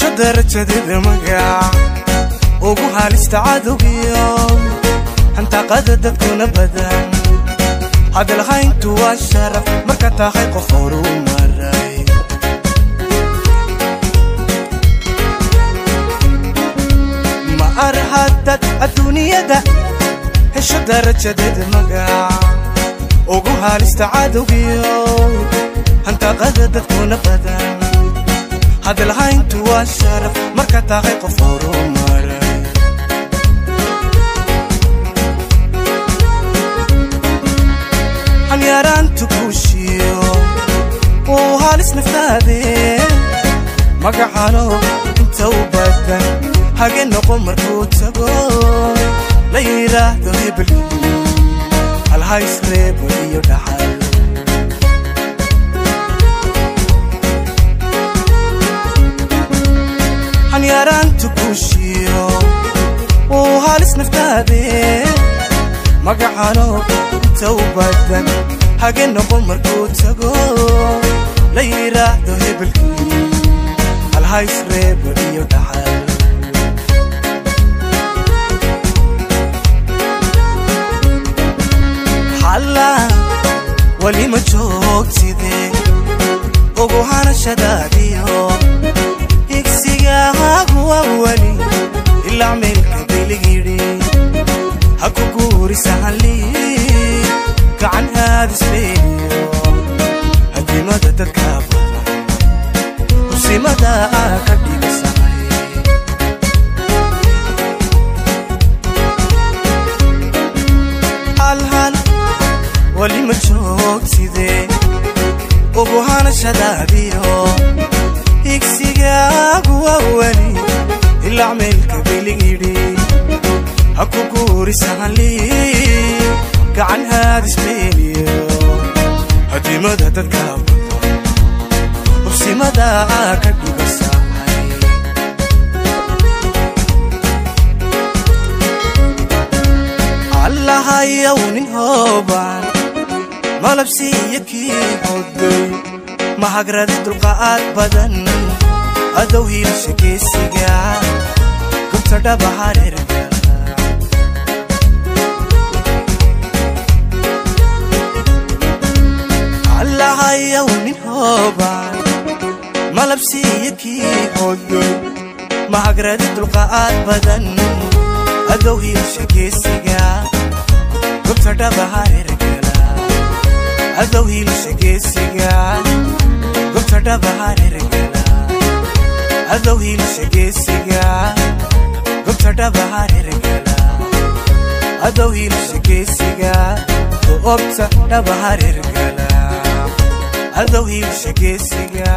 hesho darajadeeda magac ugu halista cadowgiyo hantaaqada dadkuna badan hadalhayntu waa sharaf marka tahay qof horumaray ma arhadad adduunyada hesho darajadeeda magac ugu halista cadowgiyo hantaaqada dadkuna badan hadalhayntu waa sharaf marka tahay qof horumaray hanyaraantu kuushiyo uu halis naftaade magacano inta u badan hage noqon markuu tago la yiraahdo hebel halhays reebo iyo dhaxal hanyaraantu kuushiyo uu halis naftaade magacano inta u badan hage noqon markuu tago la yiraahdo hebel halhays reebo iyo dhaxal حلا ولي ما joogtide ugu hanashadaadiyo igsigaagu wali ilaa meelka beligiri haku guurisahanli gacan haadisbeeyo hadimada dadka badan usimada ka dhigasamay hal ولي ما joogtide ugu hanashadaadiyo igsigaagu wali ilaa meelka beligiri haku guurisahanli gacan haadisbeeyo hadimada dadka badan usimada ka dhigasamay allahayow nin hooban malabsiiyakii hoday mahagradi dulqaad badan adow hiilasha geesiga gobta dhaba hareerga allahayow nin hooban malabsiiyakii hoday mahagradi dulqaad badan adow hiilasha geesiga gobta dhaba hareerga adow hiilasha geesiga gobta dhaba hareergala adow hiilasha geesiga gobta dhaba hareergala adow hiilasha geesiga gobta dhaba hareergala adow hiilasha geesiga